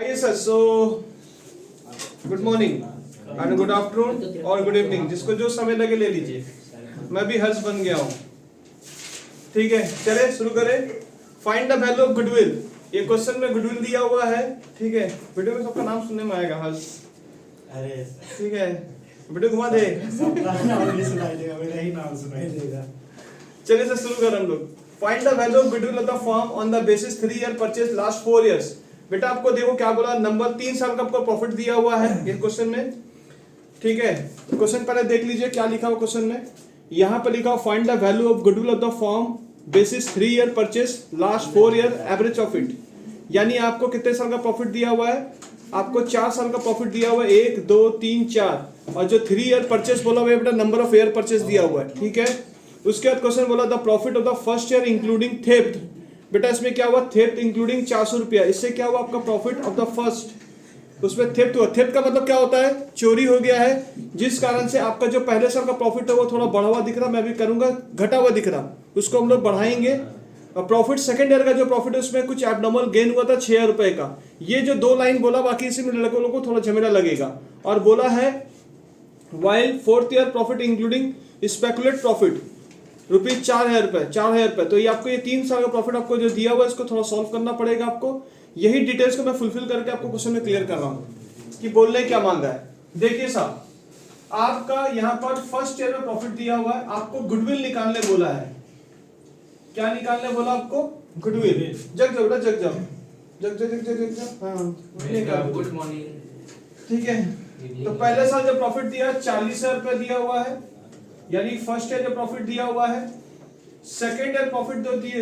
Yes, sir. So, good morning and good afternoon और good evening, जिसको जो समय लगे ले लीजिए। मैं भी हर्ष बन गया हूँ। ठीक है, चले शुरू करें। Find the value of goodwill. ये क्वेश्चन में गुडविल दिया हुआ है। ठीक है, वीडियो में सबका नाम सुनने में आएगा हर्ष। अरे ठीक है, वीडियो घुमा दे। सबका नाम नहीं सुनाई देगा, मेरा ही नाम सुनाई देगा। चलिए सर शुरू करें हम लोग। Find the value of goodwill of the firm on the basis 3 year purchase last 4 years. बेटा आपको देखो क्या बोला, नंबर 3 साल का आपको प्रॉफिट दिया हुआ है इस क्वेश्चन में। ठीक है, क्वेश्चन पहले देख लीजिए क्या लिखा हुआ क्वेश्चन में। यहाँ पर लिखा find the value of goodwill of the firm basis 3 year purchase last 4 year average profit. यानी आपको कितने साल का प्रॉफिट दिया हुआ है? आपको 4 साल का प्रॉफिट दिया हुआ है, 1 2 3 4, और जो 3 ईयर परचेज बोला हुआ है बेटा नंबर ऑफ ईयर परचेज दिया हुआ है। ठीक है, उसके बाद क्वेश्चन बोला the profit of the first year including theft. बेटा इसमें क्या हुआ, थेफ्ट इंक्लूडिंग 400 रुपया। इससे क्या हुआ आपका प्रॉफिट ऑफ द फर्स्ट, उसमें थेफ्ट हुआ। थेफ्ट का मतलब क्या होता है? चोरी हो गया है, जिस कारण से आपका जो पहले साल का प्रॉफिट है वो थोड़ा बढ़ा हुआ दिख रहा, मैं भी करूंगा घटा हुआ दिख रहा, उसको हम लोग बढ़ाएंगे। और प्रॉफिट सेकंड ईयर का जो प्रॉफिट है उसमें कुछ एबनॉर्मल गेन हुआ था 6000 रुपए का। ये जो 2 लाइन बोला, बाकी इसी में लड़कों को थोड़ा झमेला लगेगा। और बोला है while fourth year profit including speculate profit rupees 4000 रुपए, 4000 रुपए। तो ये आपको ये 3 साल का प्रॉफिट आपको जो दिया हुआ है इसको थोड़ा सॉल्व करना पड़ेगा आपको। यही डिटेल्स को मैं फुलफिल करके आपको क्वेश्चन में क्लियर कर रहा हूँ कि बोलने क्या मांगा है। देखिए साहब, आपका यहाँ पर फर्स्ट ईयर में प्रॉफिट दिया हुआ है, आपको गुडविल निकालने बोला है। क्या निकालने बोला आपको? गुडविल। जग जाओ बेटा, जग जाओ, जग जग जग जग जग। हाँ गुड मॉर्निंग। ठीक है, तो पहले साल जो प्रॉफिट दिया 40,000 रुपए दिया हुआ है, यानी फर्स्ट ईयर जो प्रॉफिट दिया हुआ है। सेकेंड ईयर प्रॉफिट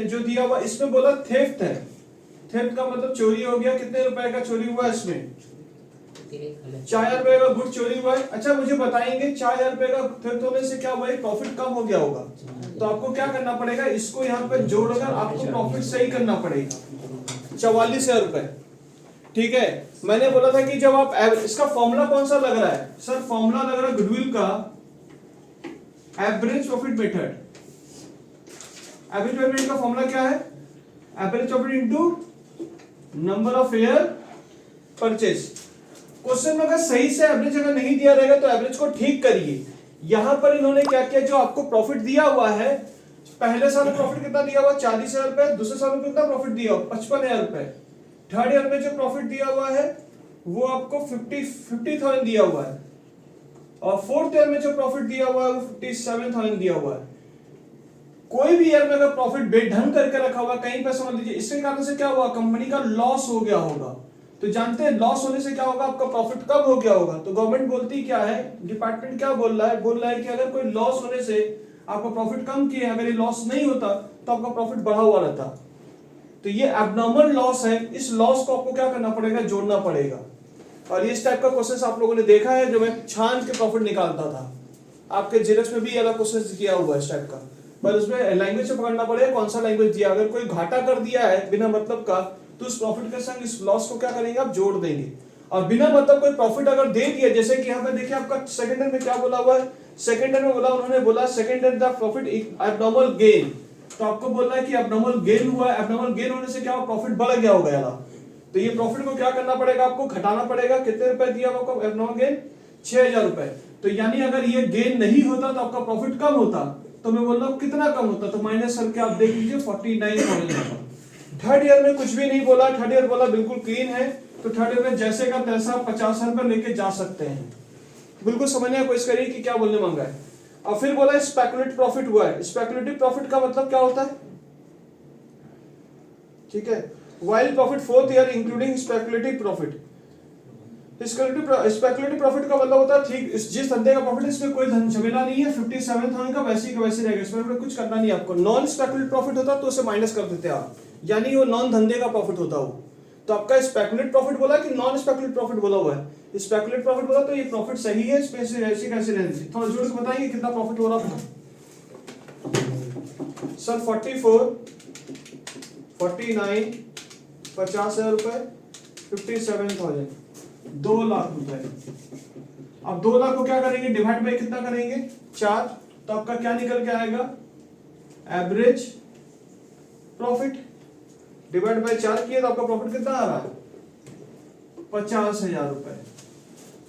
जो दिया हुआ इसमें बोला थेफ्ट है। थेफ्ट का मतलब चोरी हो गया। कितने रुपए का चोरी हुआ इसमें? 4000 रुपए का गुड चोरी हुआ है। अच्छा मुझे बताएंगे 4000 रुपए का थेफ्ट होने से क्या हुआ है? प्रॉफिट कम हो गया होगा। तो आपको क्या करना पड़ेगा, इसको यहाँ पे जोड़कर आपको प्रॉफिट सही करना पड़ेगा, 44,000 रुपए। ठीक है, मैंने बोला था कि जब आप इसका फॉर्मूला कौन सा लग रहा है सर? फॉर्मूला लग रहा है गुडविल का average profit method. Average profit का फॉर्मूला क्या है? Average profit into number of year purchase. Question में अगर सही से एवरेज अगर नहीं दिया रहेगा तो एवरेज को ठीक करिए। यहां पर इन्होंने क्या किया, जो आपको प्रॉफिट दिया हुआ है, पहले साल में प्रॉफिट कितना दिया हुआ? 40,000 रुपए। दूसरे साल में कितना प्रॉफिट दिया हुआ? 55,000 रुपए। थर्ड ईयर में जो प्रॉफिट दिया हुआ है वो आपको 50,000 दिया हुआ है, और फोर्थ ईयर में जो प्रॉफिट दिया हुआ है वो 57,000 दिया हुआ है। कोई भी ईयर में अगर प्रॉफिट बेढंग करके रखा हुआ कहीं पर, समझ लीजिए इसके कारण से क्या हुआ, कंपनी का लॉस हो गया होगा। तो जानते हैं लॉस होने से क्या होगा, आपका प्रॉफिट कम हो गया होगा। तो गवर्नमेंट बोलती क्या है, डिपार्टमेंट क्या बोल रहा है? बोल रहा है कि अगर कोई लॉस होने से आपका प्रॉफिट कम किया, अगर ये लॉस नहीं होता तो आपका प्रॉफिट बढ़ा हुआ रहता। तो ये एबनॉर्मल लॉस है, इस लॉस को आपको क्या करना पड़ेगा? जोड़ना पड़ेगा। और इस टाइप का क्वेश्चन आप लोगों ने देखा है, जो मैं छान के प्रॉफिट निकालता था। आपके जेरक्स में भी अलग क्वेश्चन किया हुआ है इस टाइप का, पर उसमें लैंग्वेज से पकड़ना पड़ेगा कौन सा लैंग्वेज दिया। अगर कोई घाटा कर दिया है बिना मतलब का, तो उस प्रॉफिट के संग इस लॉस को क्या करेंगे आप? जोड़ देंगे। और बिना मतलब कोई प्रॉफिट अगर दे दिया, जैसे कि यहाँ पे देखिए आपका सेकंड ईयर में क्या बोला हुआ है? सेकंड ईयर में बोला, उन्होंने बोला second year the profit abnormal gain. तो आपको बोलना है कि एबनॉर्मल गेन हुआ है। एबनॉर्मल गेन होने से क्या हुआ? प्रॉफिट बढ़ गया होगा यार। तो ये प्रॉफिट को क्या करना पड़ेगा? आपको घटाना पड़ेगा। कितने रुपए दिया आपको एबनॉर्मल गेन? 6000 रुपए। तो यानी अगर ये गेन नहीं होता तो आपका प्रॉफिट कम होता। तो मैं बोल रहा हूँ कितना कम होता? तो माइनस करके आप देख लीजिए 49,000। थर्ड ईयर में कुछ भी नहीं बोला, थर्ड ईयर बोला बिल्कुल क्लीन है। तो थर्ड ईयर में जैसे का तैसा 50,000 रुपए लेके जा सकते हैं। बिल्कुल समझने की कोशिश करिए कि क्या बोलने मांगा है। और फिर बोला स्पेकुलेटिव प्रॉफिट हुआ है। स्पेकुलेटिव प्रॉफिट का मतलब क्या होता है? ठीक है, while profit fourth year including speculative profit. Speculative profit का मतलब होता है ठीक जिस धंधे का प्रॉफिट, इसमें कोई झमेला नहीं है, 57,000 का वैसे का वैसे रहेगा, इसमें कुछ करना नहीं आपको। नॉन स्पेकुलेटिव प्रॉफिट होता तो उसे माइनस कर देते आप, यानी वो नॉन धंधे का प्रॉफिट होता वो। तो आपका स्पेकुलेटिव प्रॉफिट बोला कि नॉन स्पेकुलेटिव प्रॉफिट बोला हुआ है? स्पेकुलेटिव प्रॉफिट बोला तो ये प्रॉफिट सही है, इसमें ऐसे कैसे रहने। थोड़ा जोड़ के बताइए कितना प्रॉफिट हो रहा था सर? 44, 49, 50,000 रुपए, 57,000, 2 लाख रुपए। अब 2 लाख को क्या करेंगे? डिवाइड बाय कितना करेंगे? 4। तो आपका क्या निकल के आएगा? एवरेज प्रॉफिट डिवाइड बाय 4 किए तो आपका प्रॉफिट कितना आ रहा है? 50,000 रुपए।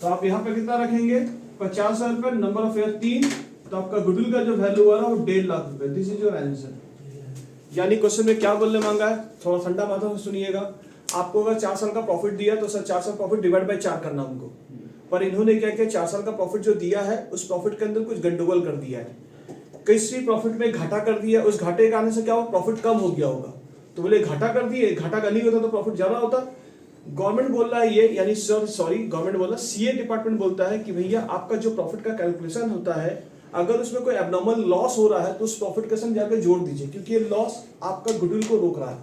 तो आप यहाँ पे कितना रखेंगे 50,000 रुपए, नंबर ऑफ ईयर 3, तो आपका गुडविल का जो वैल्यू आ रहा है वो 1.5 लाख रुपए। This is your answer. यानी क्वेश्चन में क्या बोलने मांगा है, थोड़ा ठंडा माथा से सुनिएगा। आपको अगर 4 साल का प्रॉफिट दिया तो सर 4 साल प्रॉफिट डिवाइड बाय 4 करना हमको, पर इन्होंने क्या किया 4 साल का प्रॉफिट जो दिया है उस प्रॉफिट के अंदर कुछ गंडगोल कर दिया है, किसी प्रॉफिट में घाटा कर दिया, उस घाटे के आने से क्या हुआ प्रॉफिट कम हो गया होगा। तो बोले घाटा कर दिए, घाटा का नहीं होता तो प्रॉफिट ज्यादा होता। गवर्नमेंट बोल रहा है ये, यानी सॉरी गवर्नमेंट बोल रहा है, सीए डिपार्टमेंट बोलता है कि भैया आपका जो प्रॉफिट का कैलकुलेशन होता है अगर उसमें कोई एबनॉर्मल लॉस हो रहा है तो उस प्रॉफिट के संग जाकर जोड़ दीजिए, क्योंकि ये लॉस आपका गुडविल को रोक रहा है।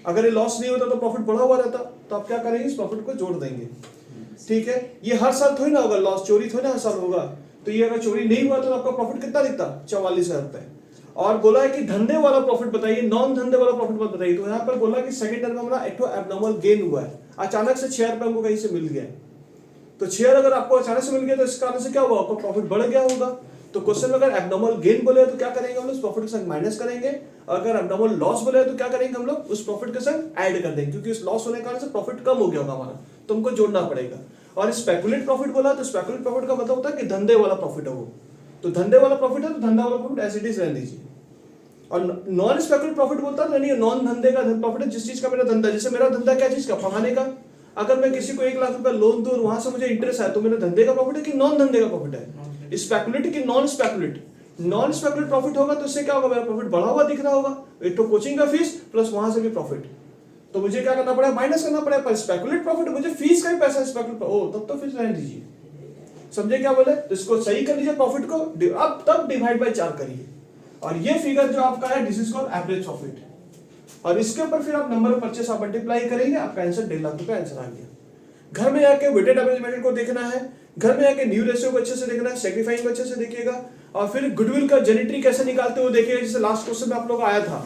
अगर ये लॉस नहीं होता तो प्रॉफिट बढ़ा हुआ रहता, तो आप क्या करेंगे इस प्रॉफिट को जोड़ देंगे। ठीक है, ये हर साल थोड़ी ना होगा, लॉस चोरी थोड़ी ना हर साल होगा। तो ये अगर चोरी नहीं हुआ तो आपका प्रॉफिट कितना दिखता 44,000 रुपए। और बोला है कि धंधे वाला प्रॉफिट बताइए, नॉन धंधे वाला प्रॉफिट मत बताइए। तो यहाँ पर बोला कि सेकंड टर्म में हमारा एक तो एबनॉर्मल गेन हुआ है, अचानक से 6 रुपए हमको कहीं से मिल गया। तो 6 अगर आपको अचानक से मिल गया तो इस कारण से क्या हुआ आपका प्रॉफिट बढ़ गया होगा। तो क्वेश्चन में अगर एबनॉर्मल गेन बोले तो क्या करेंगे हम लोग, प्रॉफिट के संग माइनस करेंगे, और अगर एबनॉर्मल लॉस बोले तो क्या करेंगे हम लोग, उस प्रॉफिट के संग ऐड कर देंगे, क्योंकि उस लॉस होने के कारण से प्रॉफिट कम हो गया होगा हमारा, तो हमको जोड़ना पड़ेगा। और स्पेकुलेट प्रॉफिट बोला तो स्पेकुलेट प्रॉफिट का मतलब होता है कि धंधे वाला प्रॉफिट है वो, तो धंधे वाला प्रॉफिट है तो धंधा वाला प्रॉफिट एज इट इज रहने दीजिए। और नॉन स्पेकुलेट प्रॉफिट बोलता है नहीं, नॉन धंधे का प्रॉफिट है, जिस चीज का मेरा धंधा, जैसे मेरा धंधा क्या चीज का, पढ़ाने का। अगर मैं किसी को 1 लाख रुपया लोन दूं और वहां से मुझे इंटरेस्ट आया तो मेरे धंधे का प्रॉफिट है कि नॉन धंधे का प्रॉफिट है, स्पेकुलेट कि non speculate. Non speculate profit होगा तो इससे क्या होगा, मेरा प्रॉफिट बढ़ा हुआ दिख रहा होगा, एक तो कोचिंग का फीस प्लस वहां से भी प्रॉफिट, तो मुझे क्या करना पड़ेगा, माइनस करना पड़ेगा। पर स्पेकुलेट प्रॉफिट मुझे फीस का ही पैसा स्पेकुलेट, ओ तब तो फीस रहने दीजिए। समझे क्या बोले, तो इसको सही कर लीजिए प्रॉफिट को, अब तब डिवाइड बाय 4 करिए, और ये फिगर जो आपका है this is called average profit. और इसके ऊपर फिर आप नंबर ऑफ परचेस आप मल्टीप्लाई करेंगे, आपका आंसर 1.5 लाख रुपए आंसर आ गया। घर में आके वेटेड एवरेज मेथड को देखना है, घर में आके न्यू रेशियो को अच्छे से देखना है, सेग्रीफाइंग को अच्छे से देखिएगा, और फिर गुडविल का जेनेट्री कैसे निकालते हो देखिएगा, जैसे लास्ट क्वेश्चन में आप लोग आया था।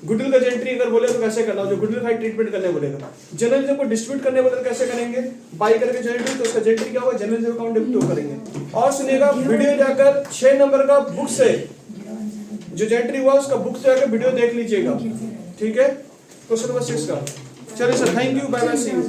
गुडविल का जेनेट्री अगर बोले तो कैसे करना, जो गुडविल का ट्रीटमेंट करने बोलेगा, जर्नलिज्म को डिस्ट्रीब्यूट करने बोले तो कैसे करेंगे, बाई करके जेनेट्री, तो उसका जेनेट्री क्या होगा, जर्नलिज्म अकाउंट डेबिट करेंगे। और सुनिएगा वीडियो जाकर 6 नंबर का बुक से जो जेनेट्री हुआ उसका बुक से आकर वीडियो देख लीजिएगा। ठीक है, क्वेश्चन नंबर 6 का। चलिए sir, thank you, bye bye, see you.